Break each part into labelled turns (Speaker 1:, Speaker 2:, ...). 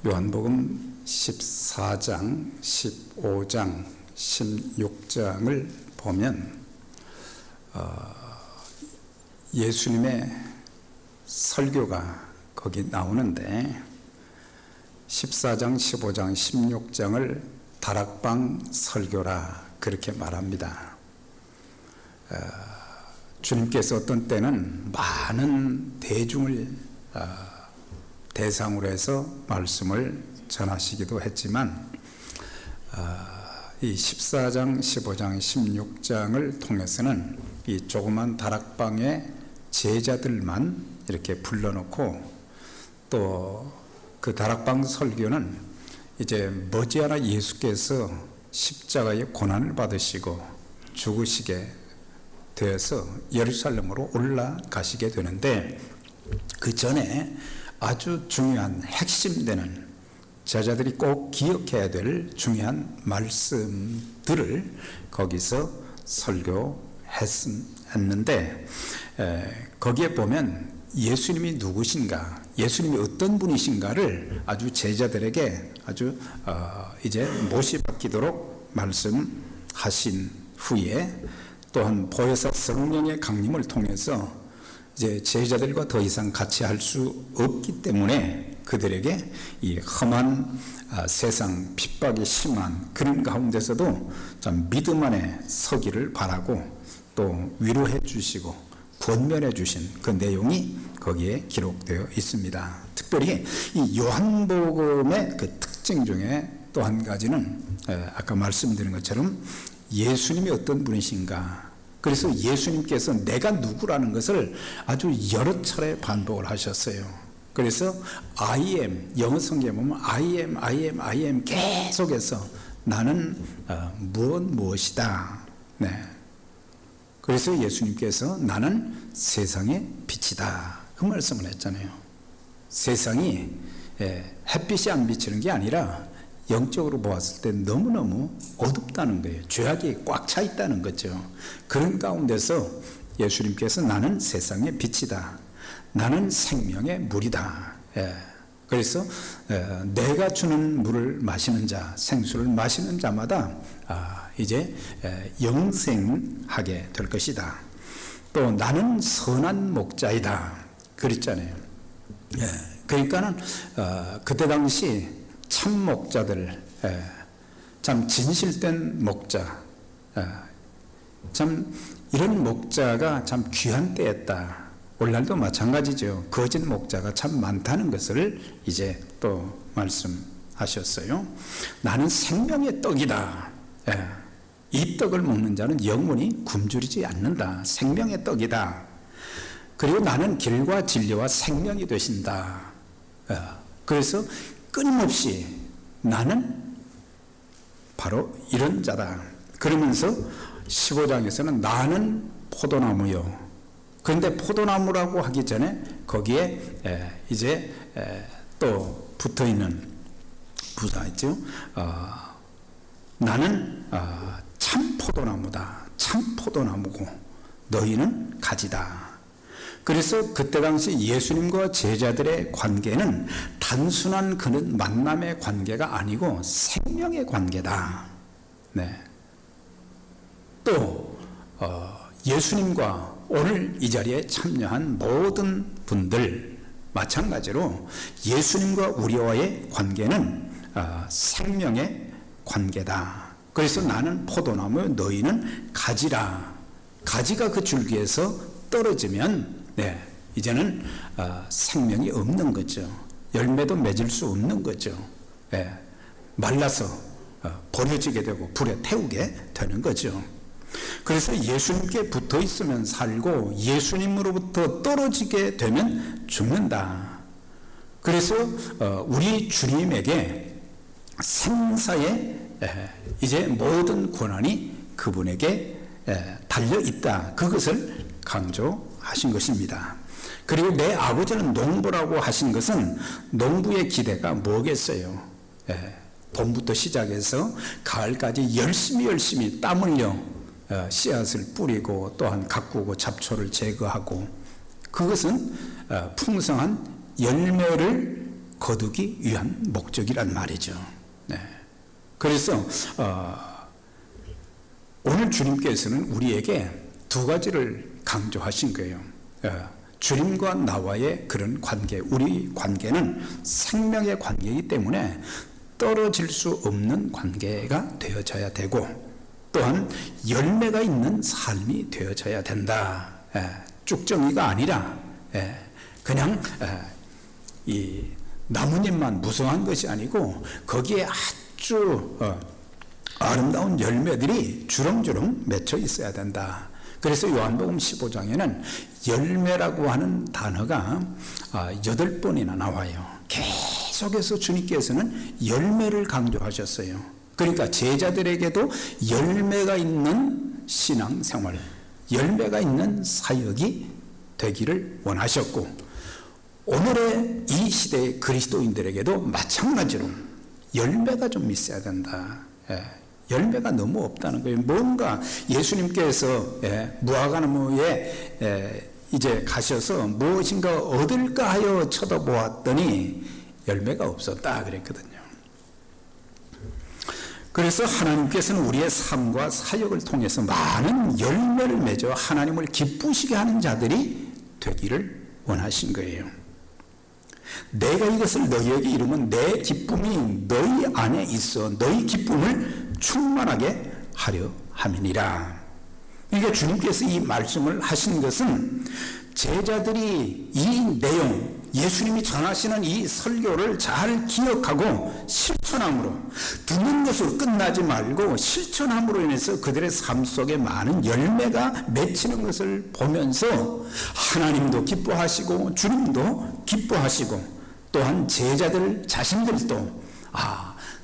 Speaker 1: 요한복음 14장, 15장, 16장을 보면 예수님의 설교가 거기 나오는데 14장, 15장, 16장을 다락방 설교라 그렇게 말합니다. 주님께서 어떤 때는 많은 대중을 대상으로 해서 말씀을 전하시기도 했지만 이 14장, 15장, 16장을 통해서는 이 조그만 다락방의 제자들만 이렇게 불러놓고 또 그 다락방 설교는 이제 머지않아 예수께서 십자가의 고난을 받으시고 죽으시게 되어서 예루살렘으로 올라가시게 되는데 그 전에 아주 중요한 핵심되는 제자들이 꼭 기억해야 될 중요한 말씀들을 거기서 설교했는데 거기에 보면 예수님이 누구신가, 예수님이 어떤 분이신가를 아주 제자들에게 아주 이제 못이 박히도록 말씀하신 후에 또한 보혜사 성령의 강림을 통해서 이제 제자들과 더 이상 같이 할 수 없기 때문에 그들에게 이 험한 세상 핍박이 심한 그런 가운데서도 참 믿음 안에 서기를 바라고 또 위로해 주시고 권면해 주신 그 내용이 거기에 기록되어 있습니다. 특별히 이 요한복음의 그 특징 중에 또 한 가지는 아까 말씀드린 것처럼 예수님이 어떤 분이신가, 그래서 예수님께서 내가 누구라는 것을 아주 여러 차례 반복을 하셨어요. 그래서 I am, 영어 성경에 보면 I am 계속해서 나는 무엇이다. 네. 그래서 예수님께서 나는 세상의 빛이다. 그 말씀을 했잖아요. 세상이 햇빛이 안 비치는 게 아니라 영적으로 보았을 때 너무너무 어둡다는 거예요. 죄악이 꽉 차 있다는 거죠. 그런 가운데서 예수님께서 나는 세상의 빛이다. 나는 생명의 물이다. 그래서 내가 주는 물을 마시는 자, 생수를 마시는 자마다 이제 영생하게 될 것이다. 또 나는 선한 목자이다. 그랬잖아요. 그러니까는 그때 당시 참 목자들, 참 진실된 목자, 참 이런 목자가 참 귀한 때였다. 오늘날도 마찬가지죠. 거짓 목자가 참 많다는 것을 이제 또 말씀하셨어요. 나는 생명의 떡이다. 이 떡을 먹는 자는 영원히 굶주리지 않는다. 생명의 떡이다. 그리고 나는 길과 진리와 생명이 되신다. 그래서 끊임없이 나는 바로 이런 자다. 그러면서 15장에서는 나는 포도나무요. 그런데 포도나무라고 하기 전에 거기에 이제 또 붙어있는 부사 있죠. 나는 참 포도나무다. 참 포도나무고 너희는 가지다. 그래서 그때 당시 예수님과 제자들의 관계는 단순한 그런 만남의 관계가 아니고 생명의 관계다. 네. 또 예수님과 오늘 이 자리에 참여한 모든 분들 마찬가지로 예수님과 우리와의 관계는 생명의 관계다. 그래서 나는 포도나무, 너희는 가지라. 가지가 그 줄기에서 떨어지면 이제는 생명이 없는 거죠. 열매도 맺을 수 없는 거죠. 말라서 버려지게 되고 불에 태우게 되는 거죠. 그래서 예수님께 붙어 있으면 살고 예수님으로부터 떨어지게 되면 죽는다. 그래서 우리 주님에게 생사의 이제 모든 권한이 그분에게 달려 있다. 그것을 강조하신 것입니다. 그리고 내 아버지는 농부라고 하신 것은 농부의 기대가 뭐겠어요? 봄부터 시작해서 가을까지 열심히 땀 흘려 씨앗을 뿌리고 또한 가꾸고 잡초를 제거하고 그것은 풍성한 열매를 거두기 위한 목적이란 말이죠. 네. 그래서 오늘 주님께서는 우리에게 두 가지를 강조하신 거예요. 주님과 나와의 그런 관계, 우리 관계는 생명의 관계이기 때문에 떨어질 수 없는 관계가 되어져야 되고 또한 열매가 있는 삶이 되어져야 된다. 쭉정이가 아니라 그냥 이 나뭇잎만 무성한 것이 아니고 거기에 아주 아름다운 열매들이 주렁주렁 맺혀 있어야 된다. 그래서 요한복음 15장에는 열매라고 하는 단어가 8번이나 나와요. 계속해서 주님께서는 열매를 강조하셨어요. 그러니까 제자들에게도 열매가 있는 신앙생활, 열매가 있는 사역이 되기를 원하셨고 오늘의 이 시대의 그리스도인들에게도 마찬가지로 열매가 좀 있어야 된다. 열매가 너무 없다는 거예요. 뭔가 예수님께서 무화과나무에 이제 가셔서 무엇인가 얻을까 하여 쳐다보았더니 열매가 없었다 그랬거든요. 그래서 하나님께서는 우리의 삶과 사역을 통해서 많은 열매를 맺어 하나님을 기쁘시게 하는 자들이 되기를 원하신 거예요. 내가 이것을 너희에게 이루면 내 기쁨이 너희 안에 있어 너희 기쁨을 충만하게 하려 함이니라. 그러니까 주님께서 이 말씀을 하신 것은 제자들이 이 내용, 예수님이 전하시는 이 설교를 잘 기억하고 실천함으로, 듣는 것으로 끝나지 말고 실천함으로 인해서 그들의 삶 속에 많은 열매가 맺히는 것을 보면서 하나님도 기뻐하시고 주님도 기뻐하시고 또한 제자들 자신들도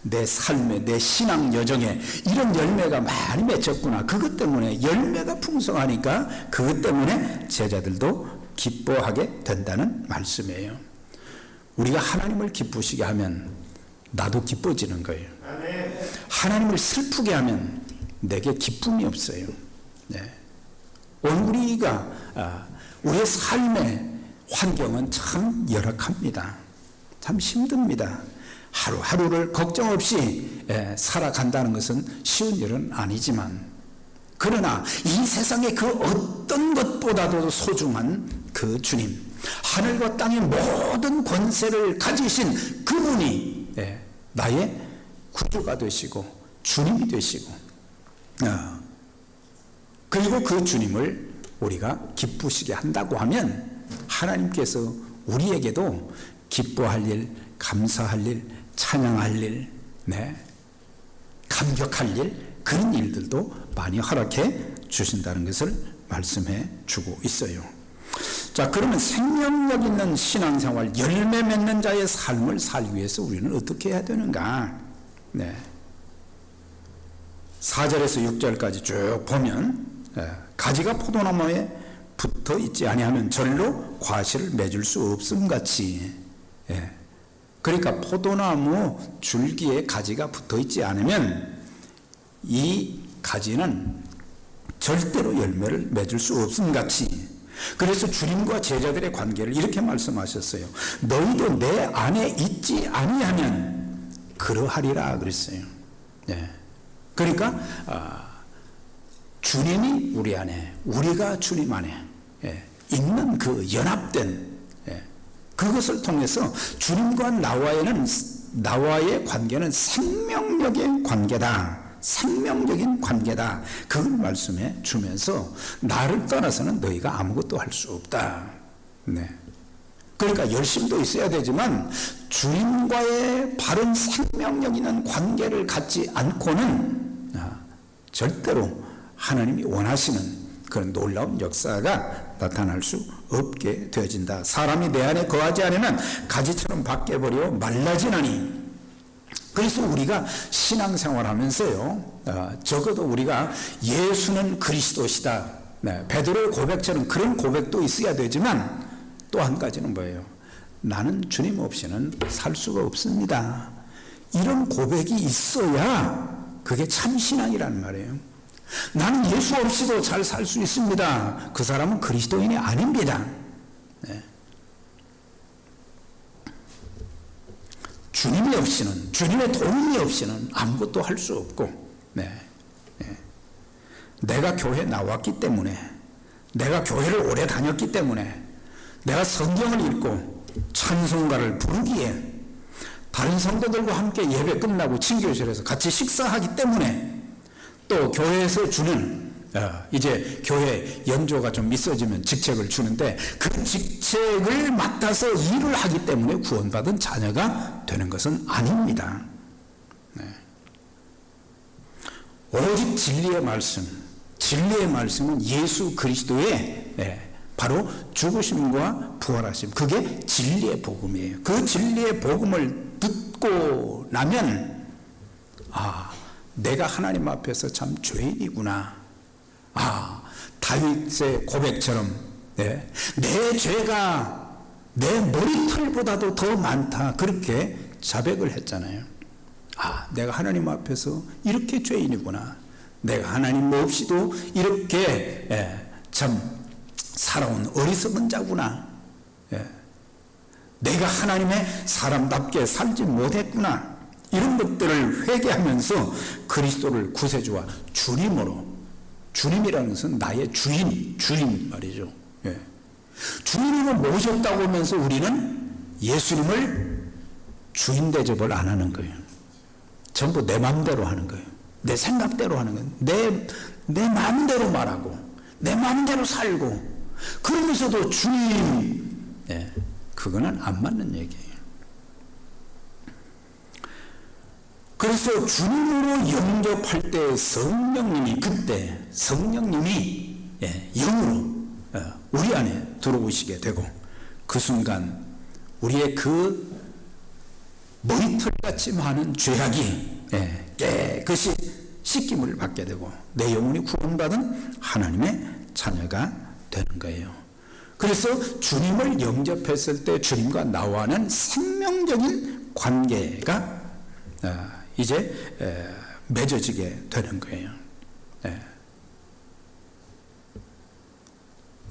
Speaker 1: 내 삶에, 내 신앙 여정에 이런 열매가 많이 맺혔구나. 그것 때문에 열매가 풍성하니까 그것 때문에 제자들도 기뻐하게 된다는 말씀이에요. 우리가 하나님을 기쁘시게 하면 나도 기뻐지는 거예요. 하나님을 슬프게 하면 내게 기쁨이 없어요. 오늘 우리의 삶의 환경은 참 열악합니다. 참 힘듭니다. 하루하루를 걱정 없이 살아간다는 것은 쉬운 일은 아니지만, 그러나 이 세상의 그 어떤 것보다도 소중한 그 주님, 하늘과 땅의 모든 권세를 가지신 그분이 나의 구주가 되시고 주님이 되시고, 그리고 그 주님을 우리가 기쁘시게 한다고 하면 하나님께서 우리에게도 기뻐할 일, 감사할 일, 찬양할 일, 감격할 일, 그런 일들도 많이 허락해 주신다는 것을 말씀해 주고 있어요. 자, 그러면 생명력 있는 신앙생활, 열매 맺는 자의 삶을 살기 위해서 우리는 어떻게 해야 되는가? 4절에서 6절까지 쭉 보면 가지가 포도나무에 붙어 있지 아니하면 절로 과실을 맺을 수 없음 같이, 그러니까 포도나무 줄기에 가지가 붙어 있지 않으면 이 가지는 절대로 열매를 맺을 수 없음 같이, 그래서 주님과 제자들의 관계를 이렇게 말씀하셨어요. 너희도 내 안에 있지 아니하면 그러하리라 그랬어요. 그러니까 주님이 우리 안에, 우리가 주님 안에 있는 그 연합된 그것을 통해서 주님과 나와의 관계는 생명력의 관계다. 생명적인 관계다. 그걸 말씀해 주면서 나를 떠나서는 너희가 아무것도 할 수 없다. 그러니까 열심도 있어야 되지만 주님과의 바른 생명력 있는 관계를 갖지 않고는 절대로 하나님이 원하시는 그런 놀라운 역사가 나타날 수 없게 되어진다. 사람이 내 안에 거하지 않으면 가지처럼 바뀌어버려 말라지나니. 그래서 우리가 신앙생활 하면서요, 적어도 우리가 예수는 그리스도시다, 베드로의 고백처럼 그런 고백도 있어야 되지만, 또 한 가지는 뭐예요? 나는 주님 없이는 살 수가 없습니다. 이런 고백이 있어야 그게 참 신앙이라는 말이에요. 나는 예수 없이도 잘 살 수 있습니다. 그 사람은 그리스도인이 아닙니다. 네. 주님이 없이는, 주님의 도움이 없이는 아무것도 할 수 없고, 네. 네. 내가 교회에 나왔기 때문에, 내가 교회를 오래 다녔기 때문에, 내가 성경을 읽고 찬송가를 부르기에, 다른 성도들과 함께 예배 끝나고 친교실에서 같이 식사하기 때문에, 또 교회에서 주는 이제 교회 연조가 좀 있어지면 직책을 주는데 그 직책을 맡아서 일을 하기 때문에 구원받은 자녀가 되는 것은 아닙니다. 네. 오직 진리의 말씀, 진리의 말씀은 예수 그리스도의 바로 죽으심과 부활하심, 그게 진리의 복음이에요. 그 진리의 복음을 듣고 나면 내가 하나님 앞에서 참 죄인이구나. 다윗의 고백처럼 내 죄가 내 머리털보다도 더 많다, 그렇게 자백을 했잖아요. 내가 하나님 앞에서 이렇게 죄인이구나. 내가 하나님 없이도 이렇게 참 살아온 어리석은 자구나. 내가 하나님의 사람답게 살지 못했구나. 이런 것들을 회개하면서 그리스도를 구세주와 주님으로, 주님이라는 것은 나의 주인 말이죠. 주님을 모셨다고 하면서 우리는 예수님을 주인 대접을 안 하는 거예요. 전부 내 마음대로 하는 거예요. 내 생각대로 하는 거예요. 내 마음대로 말하고 내 마음대로 살고, 그러면서도 주님, 그거는 안 맞는 얘기예요. 그래서 주님으로 영접할 때 성령님이 영으로 우리 안에 들어오시게 되고, 그 순간 우리의 그 머리털같이 많은 죄악이 깨끗이 씻김을 받게 되고 내 영혼이 구원받은 하나님의 자녀가 되는 거예요. 그래서 주님을 영접했을 때 주님과 나와는 생명적인 관계가 이제 맺어지게 되는 거예요.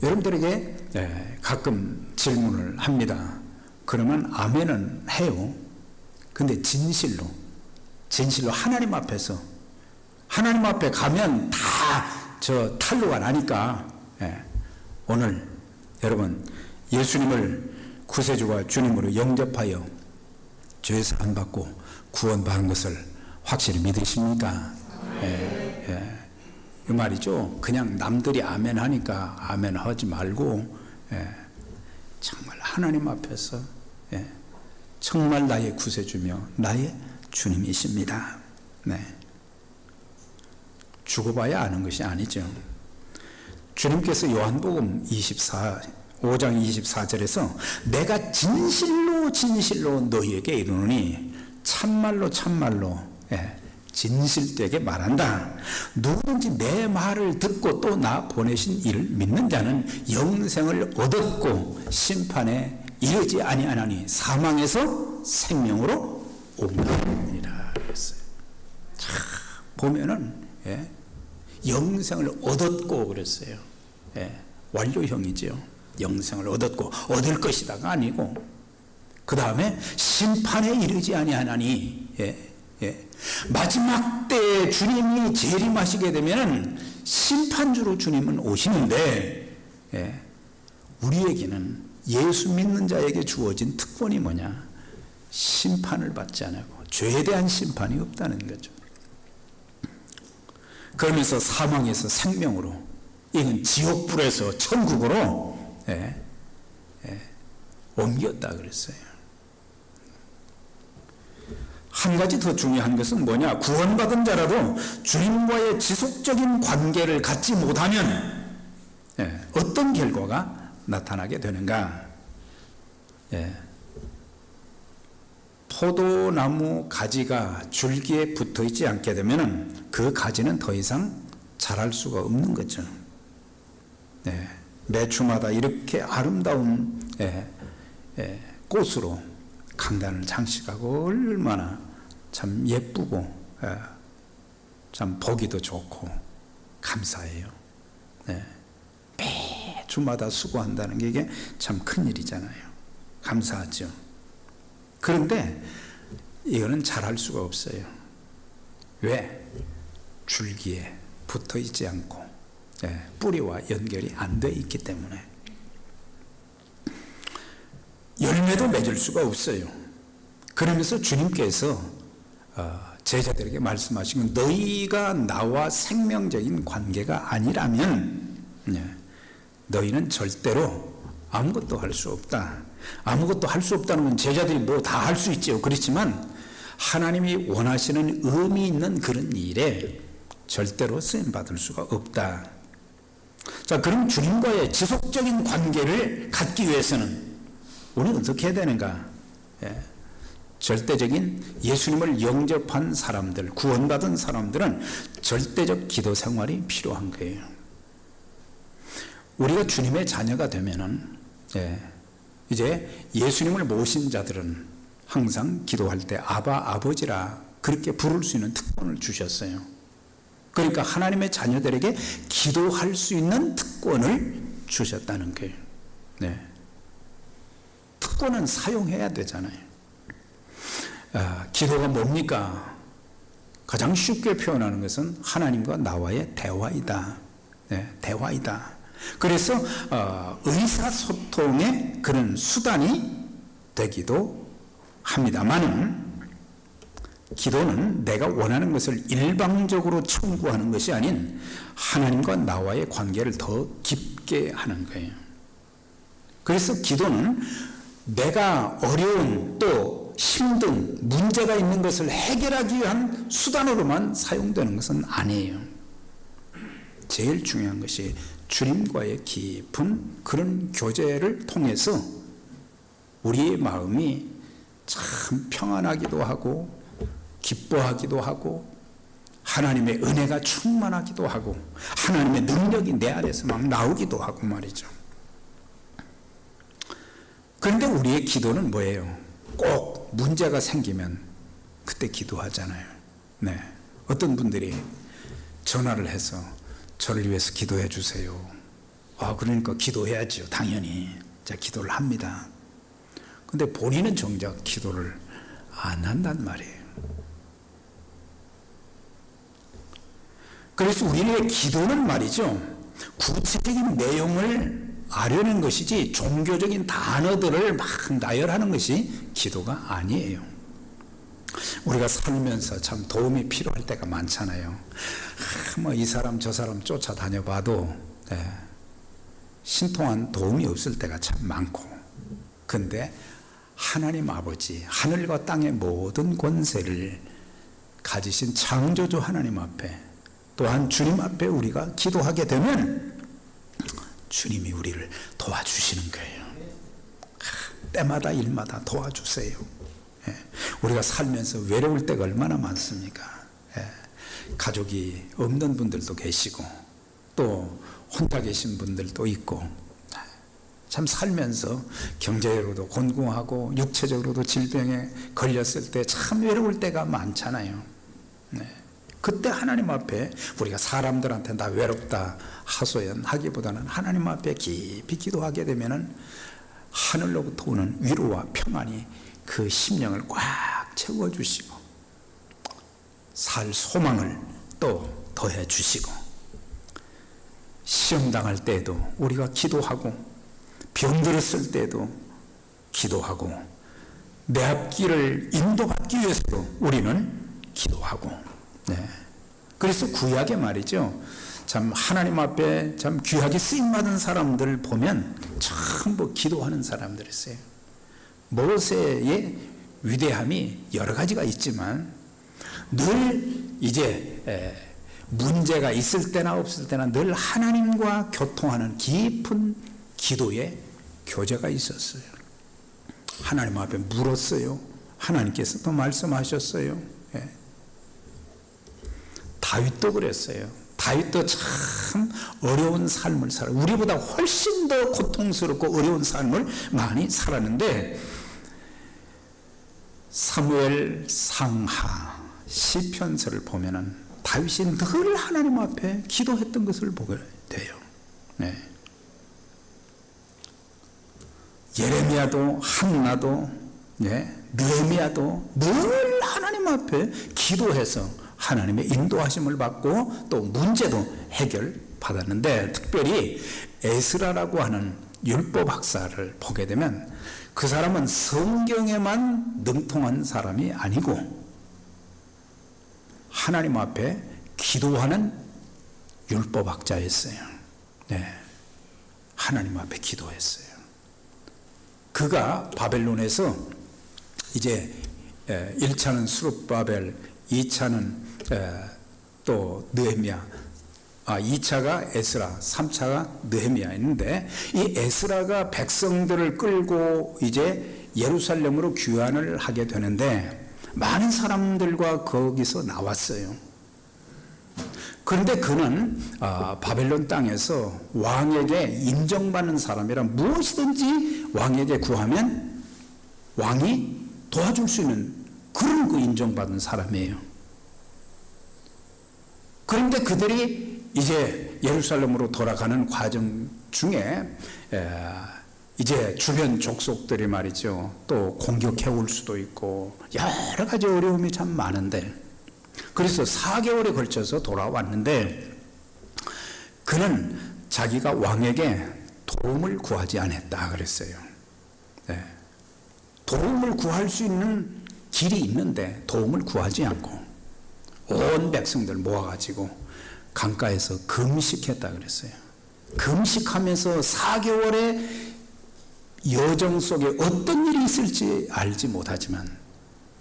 Speaker 1: 여러분들에게 가끔 질문을 합니다. 그러면 아멘은 해요. 근데 진실로 하나님 앞에서, 하나님 앞에 가면 다 저 탈로가 나니까, 오늘 여러분 예수님을 구세주와 주님으로 영접하여 죄 사함 받고 구원받은 것을 확실히 믿으십니까? 이 말이죠. 그냥 남들이 아멘 하니까 아멘 하지 말고, 정말 하나님 앞에서 정말 나의 구세주며 나의 주님이십니다. 죽어봐야 아는 것이 아니죠. 주님께서 요한복음 5장 24절에서 내가 진실로 너희에게 이르노니 참말로 진실되게 말한다. 누구든지 내 말을 듣고 또 나 보내신 이를 믿는 자는 영생을 얻었고 심판에 이르지 아니하나니 사망에서 생명으로 옮겨니라 그랬어요. 보면은 영생을 얻었고 그랬어요. 완료형이죠. 영생을 얻었고 얻을 것이다가 아니고, 그 다음에 심판에 이르지 아니하나니, 마지막 때 주님이 재림하시게 되면 심판주로 주님은 오시는데, 우리에게는 예수 믿는 자에게 주어진 특권이 뭐냐? 심판을 받지 않고 죄에 대한 심판이 없다는 거죠. 그러면서 사망에서 생명으로, 이건 지옥불에서 천국으로 옮겼다 그랬어요. 한 가지 더 중요한 것은 뭐냐? 구원받은 자라도 주님과의 지속적인 관계를 갖지 못하면 어떤 결과가 나타나게 되는가? 포도나무 가지가 줄기에 붙어 있지 않게 되면 그 가지는 더 이상 자랄 수가 없는 거죠. 매주마다 이렇게 아름다운 꽃으로 강단을 장식하고 얼마나 참 예쁘고 참 보기도 좋고 감사해요. 네. 매주마다 수고한다는 게 이게 참 큰일이잖아요. 감사하죠. 그런데 이거는 잘할 수가 없어요. 왜? 줄기에 붙어 있지 않고 뿌리와 연결이 안 돼 있기 때문에. 열매도 맺을 수가 없어요. 그러면서 주님께서 제자들에게 말씀하신 건, 너희가 나와 생명적인 관계가 아니라면 너희는 절대로 아무것도 할 수 없다. 아무것도 할 수 없다는 건 제자들이 뭐 다 할 수 있죠. 그렇지만 하나님이 원하시는 의미 있는 그런 일에 절대로 쓰임받을 수가 없다. 자, 그럼 주님과의 지속적인 관계를 갖기 위해서는 우리는 어떻게 해야 되는가? 절대적인 예수님을 영접한 사람들, 구원받은 사람들은 절대적 기도 생활이 필요한 거예요. 우리가 주님의 자녀가 되면은 이제 예수님을 모신 자들은 항상 기도할 때 아바, 아버지라 그렇게 부를 수 있는 특권을 주셨어요. 그러니까 하나님의 자녀들에게 기도할 수 있는 특권을 주셨다는 거예요. 특권은 사용해야 되잖아요. 기도가 뭡니까? 가장 쉽게 표현하는 것은 하나님과 나와의 대화이다. 대화이다. 그래서 의사소통의 그런 수단이 되기도 합니다만은, 기도는 내가 원하는 것을 일방적으로 청구하는 것이 아닌 하나님과 나와의 관계를 더 깊게 하는 거예요. 그래서 기도는 내가 어려운, 또 힘든 문제가 있는 것을 해결하기 위한 수단으로만 사용되는 것은 아니에요. 제일 중요한 것이 주님과의 깊은 그런 교제를 통해서 우리의 마음이 참 평안하기도 하고 기뻐하기도 하고 하나님의 은혜가 충만하기도 하고 하나님의 능력이 내 안에서 막 나오기도 하고 말이죠. 그런데 우리의 기도는 뭐예요? 꼭 문제가 생기면 그때 기도하잖아요. 어떤 분들이 전화를 해서 저를 위해서 기도해 주세요. 그러니까 기도해야죠. 당연히 제가 기도를 합니다. 근데 본인은 정작 기도를 안 한단 말이에요. 그래서 우리의 기도는 말이죠, 구체적인 내용을 아려는 것이지 종교적인 단어들을 막 나열하는 것이 기도가 아니에요. 우리가 살면서 참 도움이 필요할 때가 많잖아요. 뭐 이 사람 저 사람 쫓아다녀봐도 신통한 도움이 없을 때가 참 많고, 근데 하나님 아버지, 하늘과 땅의 모든 권세를 가지신 창조주 하나님 앞에, 또한 주님 앞에 우리가 기도하게 되면 주님이 우리를 도와주시는 거예요. 때마다 일마다 도와주세요. 우리가 살면서 외로울 때가 얼마나 많습니까? 가족이 없는 분들도 계시고 또 혼자 계신 분들도 있고, 참 살면서 경제적으로도 곤궁하고 육체적으로도 질병에 걸렸을 때 참 외로울 때가 많잖아요. 그때 하나님 앞에 우리가 사람들한테 나 외롭다 하소연하기보다는 하나님 앞에 깊이 기도하게 되면은 하늘로부터 오는 위로와 평안이 그 심령을 꽉 채워주시고 살 소망을 또 더해 주시고, 시험 당할 때에도 우리가 기도하고, 병들었을 때에도 기도하고, 내 앞길을 인도받기 위해서도 우리는 기도하고. 그래서 구약에 말이죠, 참 하나님 앞에 참 귀하게 쓰임받은 사람들을 보면 전부 기도하는 사람들이 있어요. 모세의 위대함이 여러 가지가 있지만 늘 이제 문제가 있을 때나 없을 때나 늘 하나님과 교통하는 깊은 기도의 교제가 있었어요. 하나님 앞에 물었어요. 하나님께서 또 말씀하셨어요. 다윗도 그랬어요. 다윗도 참 어려운 삶을 우리보다 훨씬 더 고통스럽고 어려운 삶을 많이 살았는데, 사무엘 상하 시편서를 보면은 다윗이 늘 하나님 앞에 기도했던 것을 보게 돼요. 네. 예레미야도 한나도 느헤미야도 늘 하나님 앞에 기도해서 하나님의 인도하심을 받고 또 문제도 해결받았는데, 특별히 에스라라고 하는 율법 학사를 보게 되면 그 사람은 성경에만 능통한 사람이 아니고 하나님 앞에 기도하는 율법학자였어요. 네, 하나님 앞에 기도했어요. 그가 바벨론에서 이제 1차는 스룹바벨, 2차는 또 느헤미야, 2차가 에스라, 3차가 느헤미야였는데, 이 에스라가 백성들을 끌고 이제 예루살렘으로 귀환을 하게 되는데 많은 사람들과 거기서 나왔어요. 그런데 그는 바벨론 땅에서 왕에게 인정받는 사람이라 무엇이든지 왕에게 구하면 왕이 도와줄 수 있는 그런 그 인정받은 사람이에요. 그런데 그들이 이제 예루살렘으로 돌아가는 과정 중에 이제 주변 족속들이 말이죠, 또 공격해 올 수도 있고 여러 가지 어려움이 참 많은데, 그래서 4개월에 걸쳐서 돌아왔는데 그는 자기가 왕에게 도움을 구하지 않았다 그랬어요. 네. 도움을 구할 수 있는 길이 있는데 도움을 구하지 않고 온 백성들 모아가지고 강가에서 금식했다 그랬어요. 금식하면서 4개월의 여정 속에 어떤 일이 있을지 알지 못하지만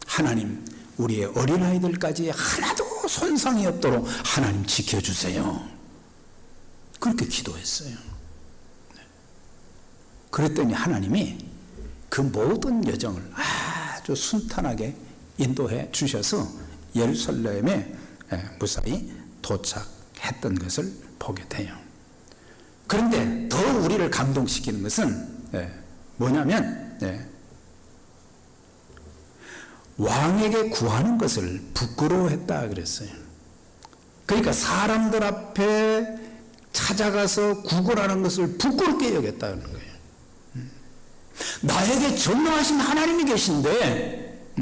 Speaker 1: 하나님, 우리의 어린아이들까지 하나도 손상이 없도록 하나님 지켜주세요. 그렇게 기도했어요. 그랬더니 하나님이 그 모든 여정을 아주 순탄하게 인도해 주셔서 예루살렘에 무사히 도착했던 것을 보게 돼요. 그런데 더 우리를 감동시키는 것은 뭐냐면 왕에게 구하는 것을 부끄러워했다 그랬어요. 그러니까 사람들 앞에 찾아가서 구걸하는 것을 부끄럽게 여겼다는 거예요. 나에게 전능하신 하나님이 계신데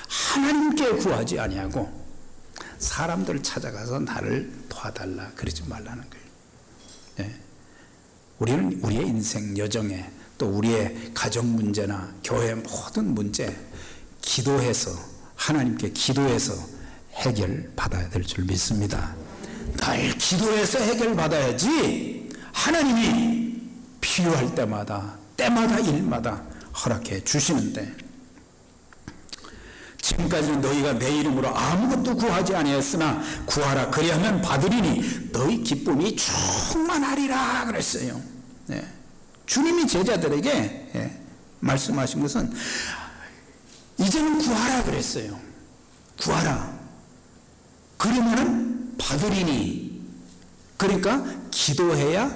Speaker 1: 하나님께 구하지 아니하고 사람들을 찾아가서 나를 도와달라 그러지 말라는 거예요. 우리는 우리의 인생 여정에 또 우리의 가정 문제나 교회 모든 문제 기도해서, 하나님께 기도해서 해결받아야 될 줄 믿습니다. 늘 기도해서 해결받아야지 하나님이 필요할 때마다 일마다 허락해 주시는데, 지금까지는 너희가 내 이름으로 아무것도 구하지 아니했으나 구하라 그리하면 받으리니 너희 기쁨이 충만하리라 그랬어요. 주님이 제자들에게 말씀하신 것은 이제는 구하라 그랬어요. 구하라. 그러면은 받으리니. 그러니까 기도해야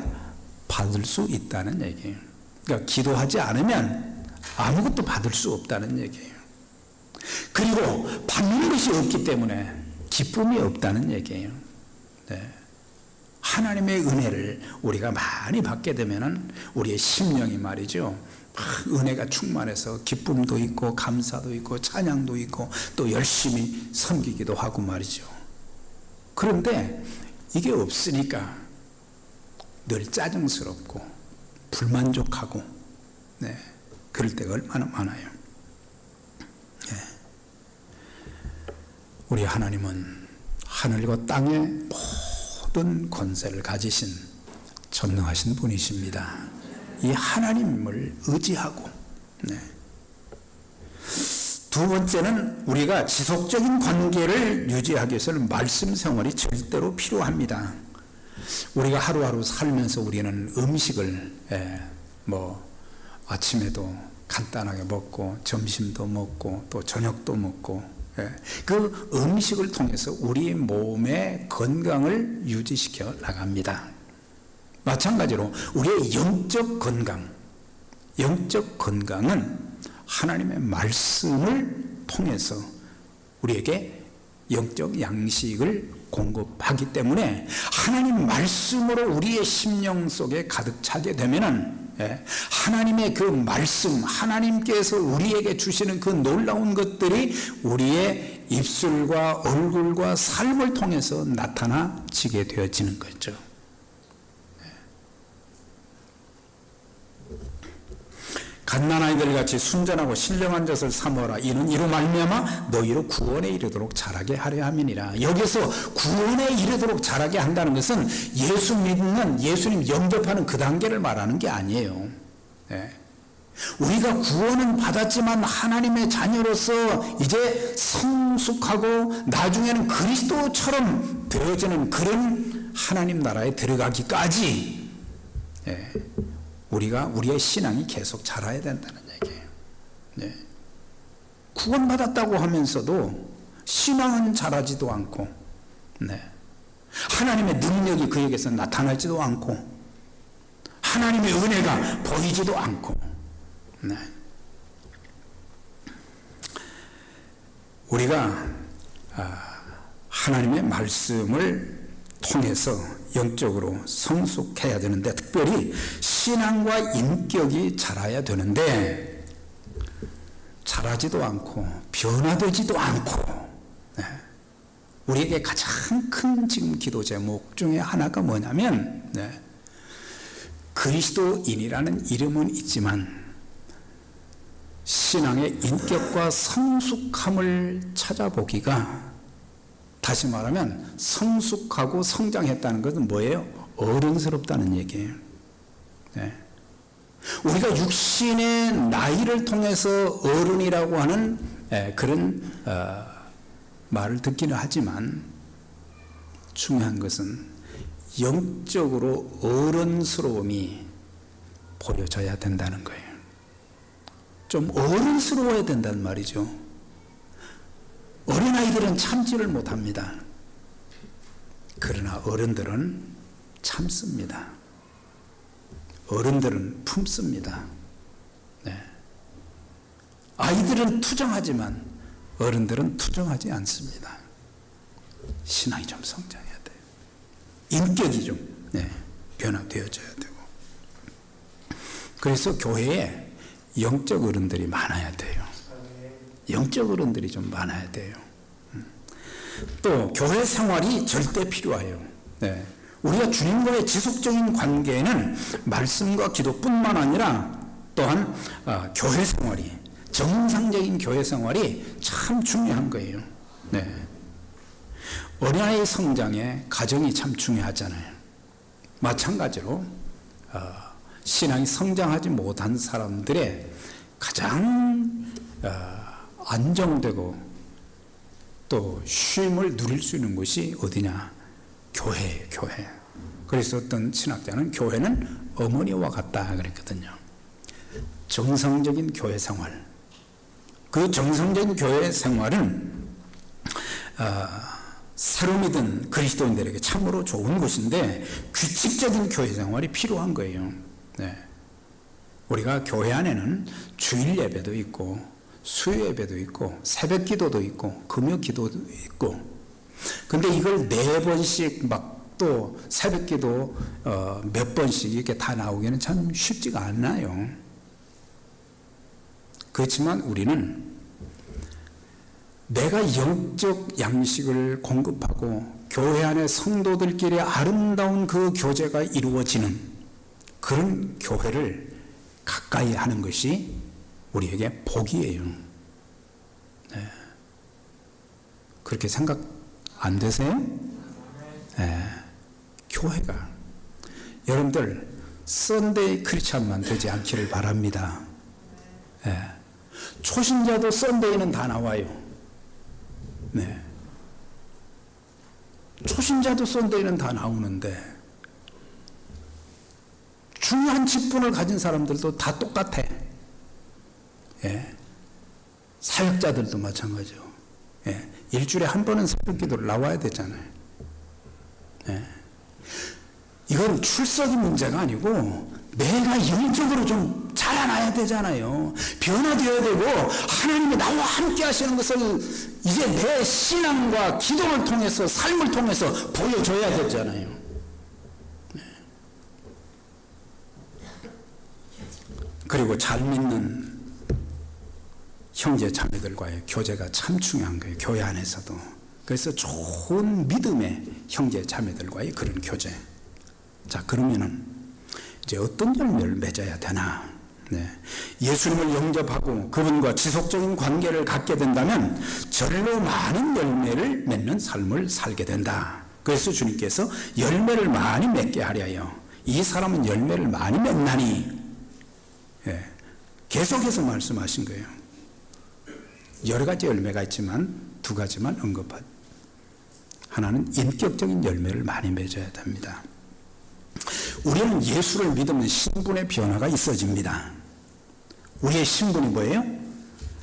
Speaker 1: 받을 수 있다는 얘기예요. 그러니까 기도하지 않으면 아무것도 받을 수 없다는 얘기예요. 그리고 받는 것이 없기 때문에 기쁨이 없다는 얘기예요. 하나님의 은혜를 우리가 많이 받게 되면은 우리의 심령이 말이죠, 은혜가 충만해서 기쁨도 있고 감사도 있고 찬양도 있고 또 열심히 섬기기도 하고 말이죠. 그런데 이게 없으니까 늘 짜증스럽고 불만족하고 그럴 때가 얼마나 많아요. 우리 하나님은 하늘과 땅의 모든 권세를 가지신 전능하신 분이십니다. 이 하나님을 의지하고, 두 번째는 우리가 지속적인 관계를 유지하기 위해서는 말씀 생활이 절대로 필요합니다. 우리가 하루하루 살면서 우리는 음식을 아침에도 간단하게 먹고 점심도 먹고 또 저녁도 먹고 그 음식을 통해서 우리 몸의 건강을 유지시켜 나갑니다. 마찬가지로 우리의 영적 건강은 하나님의 말씀을 통해서 우리에게 영적 양식을 공급하기 때문에 하나님 말씀으로 우리의 심령 속에 가득 차게 되면은 하나님의 그 말씀, 하나님께서 우리에게 주시는 그 놀라운 것들이 우리의 입술과 얼굴과 삶을 통해서 나타나지게 되어지는 거죠. 갓난아이들 같이 순전하고 신령한 젖을 삼어라. 이는 이로 말미암아 너희로 구원에 이르도록 자라게 하려 함이니라. 여기서 구원에 이르도록 자라게 한다는 것은 예수 믿는, 예수님 영접하는 그 단계를 말하는 게 아니에요. 우리가 구원은 받았지만 하나님의 자녀로서 이제 성숙하고 나중에는 그리스도처럼 되어지는 그런 하나님 나라에 들어가기까지 우리가 우리의 신앙이 계속 자라야 된다는 얘기예요. 구원받았다고 하면서도 신앙은 자라지도 않고, 하나님의 능력이 그에게서 나타나지도 않고, 하나님의 은혜가 보이지도 않고, 우리가 하나님의 말씀을 통해서 영적으로 성숙해야 되는데, 특별히 신앙과 인격이 자라야 되는데 자라지도 않고 변화되지도 않고, 우리에게 가장 큰 지금 기도 제목 중에 하나가 뭐냐면, 그리스도인이라는 이름은 있지만 신앙의 인격과 성숙함을 찾아보기가, 다시 말하면 성숙하고 성장했다는 것은 뭐예요? 어른스럽다는 얘기예요. 우리가 육신의 나이를 통해서 어른이라고 하는 그런 말을 듣기는 하지만, 중요한 것은 영적으로 어른스러움이 보여져야 된다는 거예요. 좀 어른스러워야 된단 말이죠. 어린아이들은 참지를 못합니다. 그러나 어른들은 참습니다. 어른들은 품습니다. 아이들은 투정하지만 어른들은 투정하지 않습니다. 신앙이 좀 성장해야 돼요. 인격이 좀 변화되어져야 되고, 그래서 교회에 영적 어른들이 많아야 돼요. 영적 어른들이 좀 많아야 돼요. 또 교회 생활이 절대 필요해요. 우리가 주님과의 지속적인 관계에는 말씀과 기도뿐만 아니라 또한 교회 생활이, 정상적인 교회 생활이 참 중요한 거예요. 어린아이 성장에 가정이 참 중요하잖아요. 마찬가지로 신앙이 성장하지 못한 사람들의 가장 안정되고 또 쉼을 누릴 수 있는 곳이 어디냐? 교회예요, 교회. 그래서 어떤 신학자는 교회는 어머니와 같다 그랬거든요. 정상적인 교회 생활, 그 정상적인 교회 생활은 새로 믿은 그리스도인들에게 참으로 좋은 것인데, 규칙적인 교회 생활이 필요한 거예요. 우리가 교회 안에는 주일 예배도 있고 수요 예배도 있고 새벽 기도도 있고 금요 기도도 있고, 근데 이걸 4번씩 막 또 새벽 기도 몇 번씩 이렇게 다 나오기는 참 쉽지가 않아요. 그렇지만 우리는 내가 영적 양식을 공급하고 교회 안에 성도들끼리 아름다운 그 교제가 이루어지는 그런 교회를 가까이 하는 것이 우리에게 복이에요. 그렇게 생각 안 되세요? 교회가, 여러분들 썬데이 크리스찬만 되지 않기를 바랍니다. 초신자도 썬데이는 다 나와요. 초신자도 썬데이는 다 나오는데, 중요한 직분을 가진 사람들도 다 똑같아. 사역자들도 마찬가지고, 일주일에 한 번은 새벽 기도를 나와야 되잖아요. 이건 출석이 문제가 아니고 내가 영적으로 좀 자라나야 되잖아요. 변화되어야 되고 하나님이 나와 함께 하시는 것을 이제 내 신앙과 기도를 통해서 삶을 통해서 보여줘야 되잖아요. 그리고 잘 믿는 형제 자매들과의 교제가 참 중요한 거예요. 교회 안에서도. 그래서 좋은 믿음의 형제 자매들과의 그런 교제. 자, 그러면은 이제 어떤 열매를 맺어야 되나? 네. 예수님을 영접하고 그분과 지속적인 관계를 갖게 된다면 절로 많은 열매를 맺는 삶을 살게 된다. 그래서 주님께서 열매를 많이 맺게 하려요. 이 사람은 열매를 많이 맺나니, 예, 계속해서 말씀하신 거예요. 여러 가지 열매가 있지만 두 가지만 언급하죠. 하나는 인격적인 열매를 많이 맺어야 됩니다. 우리는 예수를 믿으면 신분의 변화가 있어집니다. 우리의 신분이 뭐예요?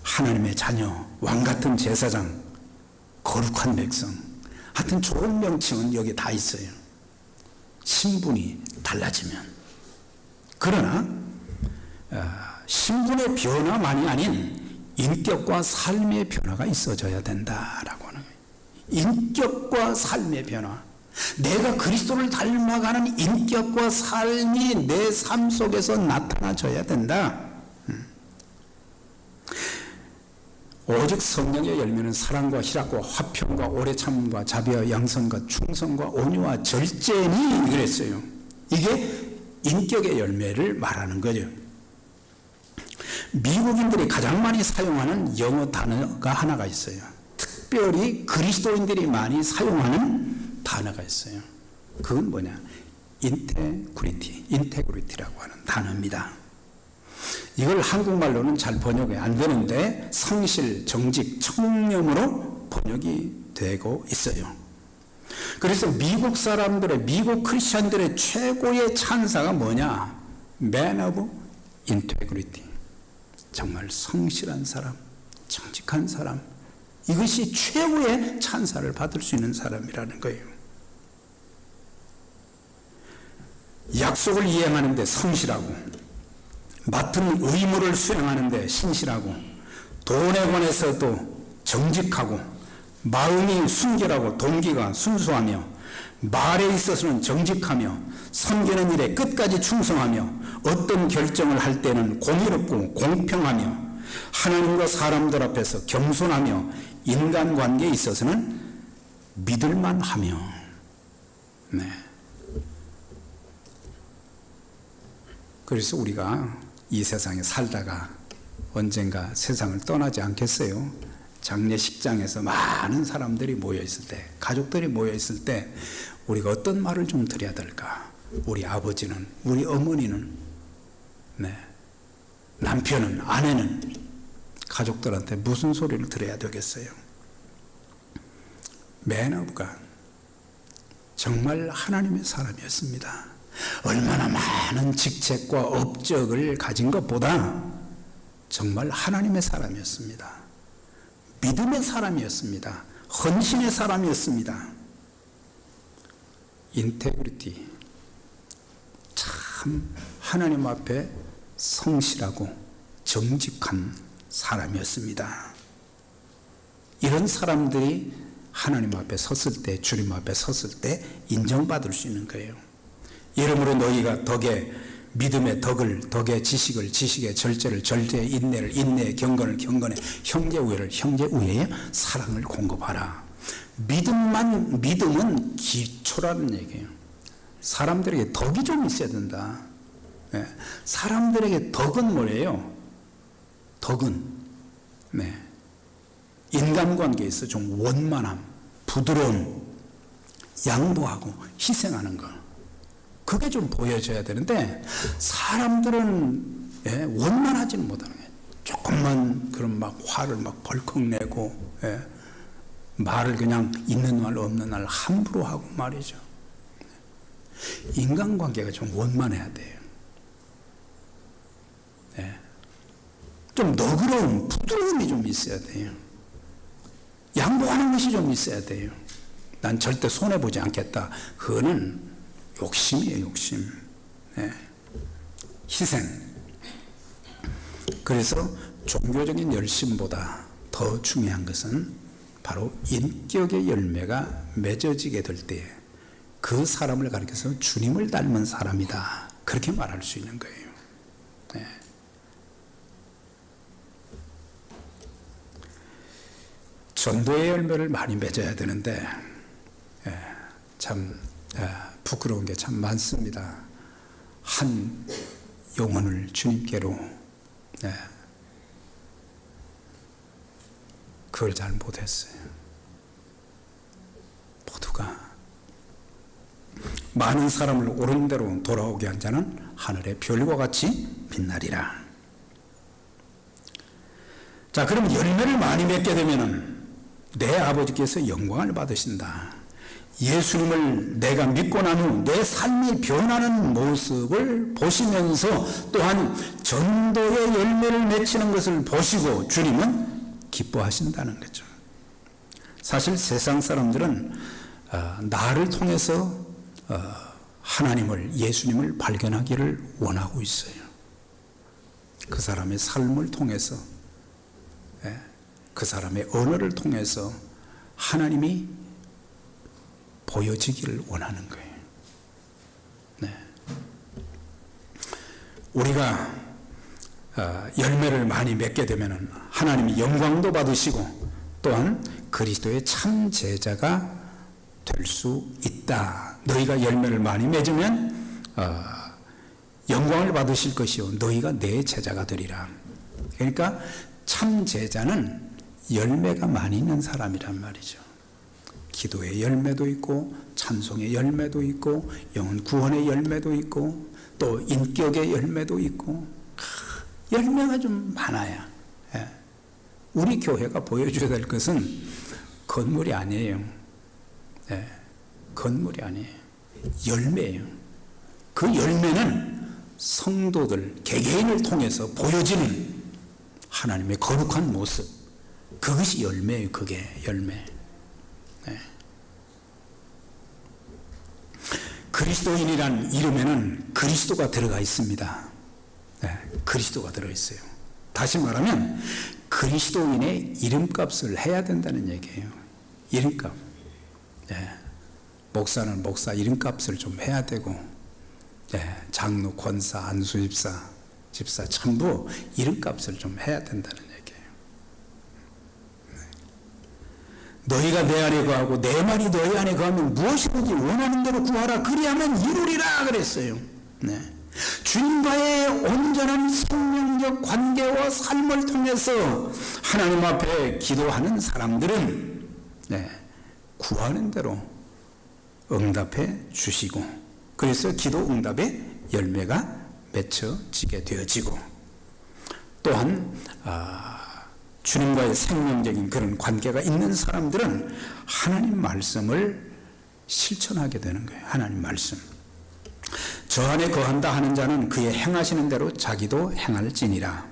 Speaker 1: 하나님의 자녀, 왕같은 제사장, 거룩한 백성. 하여튼 좋은 명칭은 여기 다 있어요. 신분이 달라지면. 그러나 신분의 변화만이 아닌 인격과 삶의 변화가 있어져야 된다라고 하는 거예요. 인격과 삶의 변화. 내가 그리스도를 닮아가는 인격과 삶이 내 삶 속에서 나타나져야 된다. 오직 성령의 열매는 사랑과 희락과 화평과 오래 참음과 자비와 양선과 충성과 온유와 절제니 그랬어요. 이게 인격의 열매를 말하는 거죠. 미국인들이 가장 많이 사용하는 영어 단어가 하나가 있어요. 특별히 그리스도인들이 많이 사용하는 단어가 있어요. 그건 뭐냐? 인테그리티라고 하는 단어입니다. 이걸 한국말로는 잘 번역이 안 되는데 성실, 정직, 청렴으로 번역이 되고 있어요. 그래서 미국 사람들의, 미국 크리스천들의 최고의 찬사가 뭐냐? Man of Integrity. 정말 성실한 사람, 정직한 사람, 이것이 최고의 찬사를 받을 수 있는 사람이라는 거예요. 약속을 이행하는 데 성실하고, 맡은 의무를 수행하는 데 신실하고, 돈에 관해서도 정직하고, 마음이 순결하고 동기가 순수하며, 말에 있어서는 정직하며, 섬기는 일에 끝까지 충성하며, 어떤 결정을 할 때는 공의롭고 공평하며, 하나님과 사람들 앞에서 겸손하며, 인간관계에 있어서는 믿을만하며. 네. 그래서 우리가 이 세상에 살다가 언젠가 세상을 떠나지 않겠어요? 장례식장에서 많은 사람들이 모여있을 때, 가족들이 모여있을 때 우리가 어떤 말을 좀 드려야 될까? 우리 아버지는, 우리 어머니는, 네, 남편은, 아내는 가족들한테 무슨 소리를 들어야 되겠어요? Man of God, 정말 하나님의 사람이었습니다. 얼마나 많은 직책과 업적을 가진 것보다 정말 하나님의 사람이었습니다. 믿음의 사람이었습니다. 헌신의 사람이었습니다. 인테그리티, 참 하나님 앞에 성실하고 정직한 사람이었습니다. 이런 사람들이 하나님 앞에 섰을 때, 주님 앞에 섰을 때 인정받을 수 있는 거예요. 이러므로 너희가 덕에 믿음의 덕을, 덕의 지식을, 지식의 절제를, 절제의 인내를, 인내의 경건을, 경건의 형제우애를, 형제우애의 사랑을 공급하라. 믿음은 기초라는 얘기예요. 사람들에게 덕이 좀 있어야 된다. 네. 사람들에게 덕은 뭐예요? 덕은, 네, 인간관계에서 좀 원만함, 부드러움, 양보하고 희생하는 거, 그게 좀 보여져야 되는데 사람들은, 예, 원만하지는 못하는 거예요. 조금만 그런 막 화를 막 벌컥 내고, 예, 말을 그냥 있는 말 없는 날 함부로 하고 말이죠. 인간관계가 좀 원만해야 돼요. 예. 좀 너그러움, 부드러움이 좀 있어야 돼요. 양보하는 것이 좀 있어야 돼요. 난 절대 손해보지 않겠다. 그거는 욕심이에요, 욕심. 네. 희생. 그래서 종교적인 열심보다 더 중요한 것은 바로 인격의 열매가 맺어지게 될 때 그 사람을 가리켜서 주님을 닮은 사람이다, 그렇게 말할 수 있는 거예요. 네. 전도의 열매를 많이 맺어야 되는데 참 부끄러운 게 참 많습니다. 한 영혼을 주님께로 그걸 잘 못했어요. 모두가 많은 사람을 옳은 대로 돌아오게 한 자는 하늘의 별과 같이 빛나리라. 자, 그럼 열매를 많이 맺게 되면은 내 아버지께서 영광을 받으신다. 예수님을 내가 믿고 난 후 내 삶이 변하는 모습을 보시면서 또한 전도의 열매를 맺히는 것을 보시고 주님은 기뻐하신다는 거죠. 사실 세상 사람들은 나를 통해서 하나님을, 예수님을 발견하기를 원하고 있어요. 그 사람의 삶을 통해서, 그 사람의 언어를 통해서 하나님이 보여지기를 원하는 거예요. 네. 우리가 열매를 많이 맺게 되면 하나님이 영광도 받으시고 또한 그리스도의 참 제자가 될 수 있다. 너희가 열매를 많이 맺으면 영광을 받으실 것이요 너희가 내 제자가 되리라. 그러니까 참 제자는 열매가 많이 있는 사람이란 말이죠. 기도의 열매도 있고 찬송의 열매도 있고 영혼 구원의 열매도 있고 또 인격의 열매도 있고 열매가 좀 많아야. 우리 교회가 보여줘야 될 것은 건물이 아니에요. 건물이 아니에요. 열매예요. 그 열매는 성도들 개개인을 통해서 보여지는 하나님의 거룩한 모습, 그것이 열매예요. 그게 열매. 그리스도인이란 이름에는 그리스도가 들어가 있습니다. 그리스도가 들어있어요. 다시 말하면 그리스도인의 이름값을 해야 된다는 얘기예요. 이름값. 목사는 목사 이름값을 좀 해야 되고, 장로, 권사, 안수집사, 집사 전부 이름값을 좀 해야 된다는 얘기예요. 너희가 내 안에 거하고 내 말이 너희 안에 거하면 무엇이든지 원하는 대로 구하라 그리하면 이루리라 그랬어요. 주님과의 온전한 생명적 관계와 삶을 통해서 하나님 앞에 기도하는 사람들은 구하는 대로 응답해 주시고, 그래서 기도 응답의 열매가 맺혀지게 되어지고, 또한 주님과의 생명적인 그런 관계가 있는 사람들은 하나님 말씀을 실천하게 되는 거예요. 하나님 말씀. 저 안에 거한다 하는 자는 그의 행하시는 대로 자기도 행할지니라.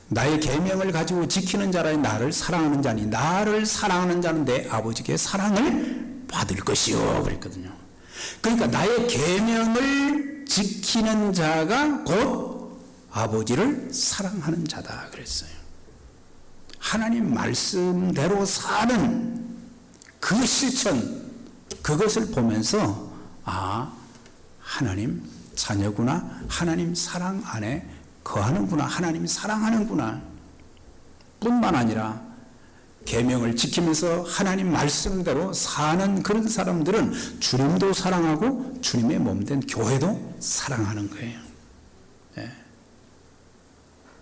Speaker 1: 나의 계명을 가지고 지키는 자라. 나를 사랑하는 자니 나를 사랑하는 자는 내 아버지께 사랑을 받을 것이요 그랬거든요. 그러니까 나의 계명을 지키는 자가 곧 아버지를 사랑하는 자다 그랬어요. 하나님 말씀대로 사는 그 실천, 그것을 보면서 하나님 자녀구나, 하나님 사랑 안에 거하는구나, 하나님 사랑하는구나 뿐만 아니라 계명을 지키면서 하나님 말씀대로 사는 그런 사람들은 주님도 사랑하고 주님의 몸된 교회도 사랑하는 거예요.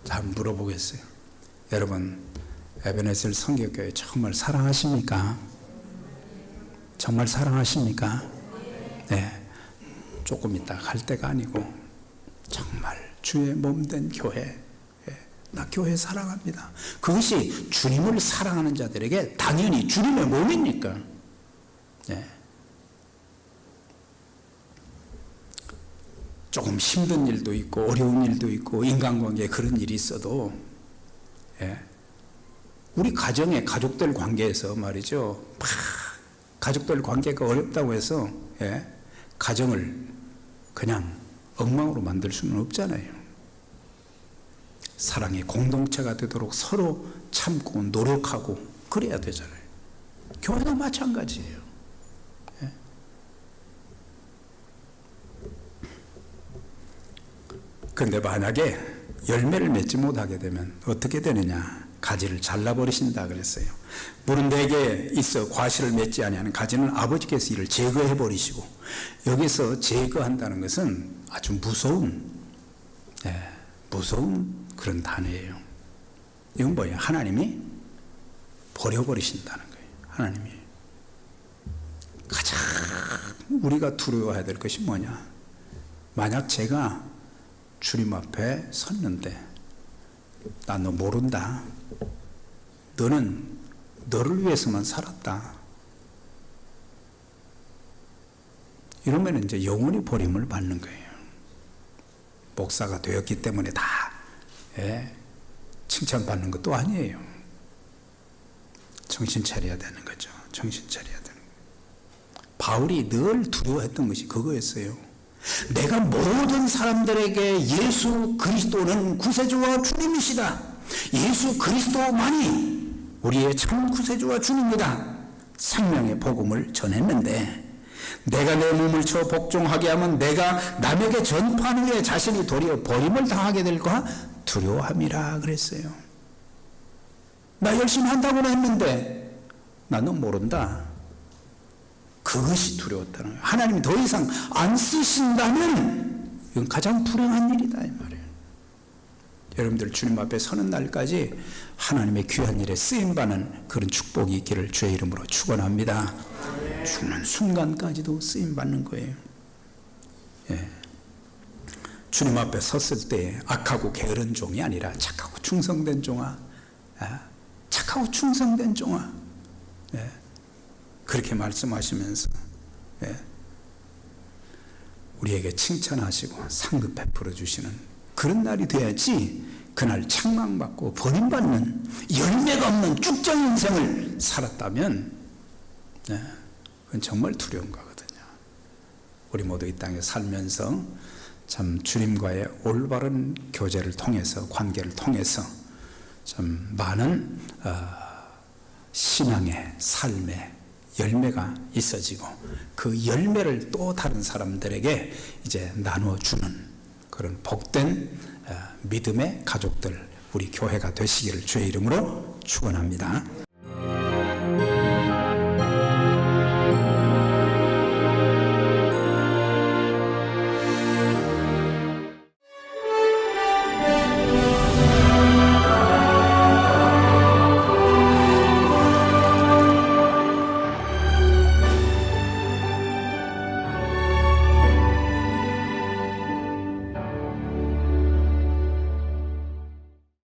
Speaker 1: 자, 한번 물어보겠어요. 여러분, 에베네셀 성결교회 정말 사랑하십니까? 정말 사랑하십니까? 조금 있다 갈 때가 아니고 정말 주의 몸된 교회, 나 교회 사랑합니다. 그것이 주님을 사랑하는 자들에게 당연히 주님의 몸이니까. 조금 힘든 일도 있고 어려운 일도 있고 인간관계에 그런 일이 있어도 우리 가정의 가족들 관계에서 말이죠, 가족들 관계가 어렵다고 해서 가정을 그냥 엉망으로 만들 수는 없잖아요. 사랑의 공동체가 되도록 서로 참고 노력하고 그래야 되잖아요. 교회도 마찬가지예요. 예? 그런데 만약에 열매를 맺지 못하게 되면 어떻게 되느냐? 가지를 잘라버리신다 그랬어요. 물은 내게 있어 과실을 맺지 아니하는 가지는 아버지께서 이를 제거해 버리시고, 여기서 제거한다는 것은 아주 무서운 그런 단어예요. 이건 뭐예요? 하나님이 버려버리신다는 거예요. 하나님이. 가장 우리가 두려워해야 될 것이 뭐냐? 만약 제가 주님 앞에 섰는데 나 너 모른다, 너는 너를 위해서만 살았다, 이러면 이제 영원히 버림을 받는 거예요. 목사가 되었기 때문에 다 칭찬받는 것도 아니에요. 정신 차려야 되는 거죠. 정신 차려야 되는 거예요. 바울이 늘 두려워했던 것이 그거였어요. 내가 모든 사람들에게 예수 그리스도는 구세주와 주님이시다, 예수 그리스도만이 우리의 참 구세주와 주님이다, 생명의 복음을 전했는데, 내가 내 몸을 쳐 복종하게 하면 내가 남에게 전파하는 후에 자신이 도리어 버림을 당하게 될까 두려워함이라 그랬어요. 나 열심히 한다고는 했는데 나는 모른다. 그것이 두려웠다는 거예요. 하나님이 더 이상 안 쓰신다면 이건 가장 불행한 일이다 이 말이에요. 여러분들 주님 앞에 서는 날까지 하나님의 귀한 일에 쓰임받는 그런 축복이 있기를 주의 이름으로 축원합니다. 죽는 순간까지도 쓰임받는 거예요. 예. 주님 앞에 섰을 때 악하고 게으른 종이 아니라 착하고 충성된 종아, 착하고 충성된 종아, 그렇게 말씀하시면서 우리에게 칭찬하시고 상급 베풀어 주시는 그런 날이 돼야지, 그날 책망받고 버림받는 열매가 없는 쭉정 인생을 살았다면 그건 정말 두려운 거거든요. 우리 모두 이 땅에 살면서 참 주님과의 올바른 교제를 통해서, 관계를 통해서 참 많은 신앙의 삶의 열매가 있어지고, 그 열매를 또 다른 사람들에게 이제 나눠주는 그런 복된 믿음의 가족들, 우리 교회가 되시기를 주의 이름으로 축원합니다.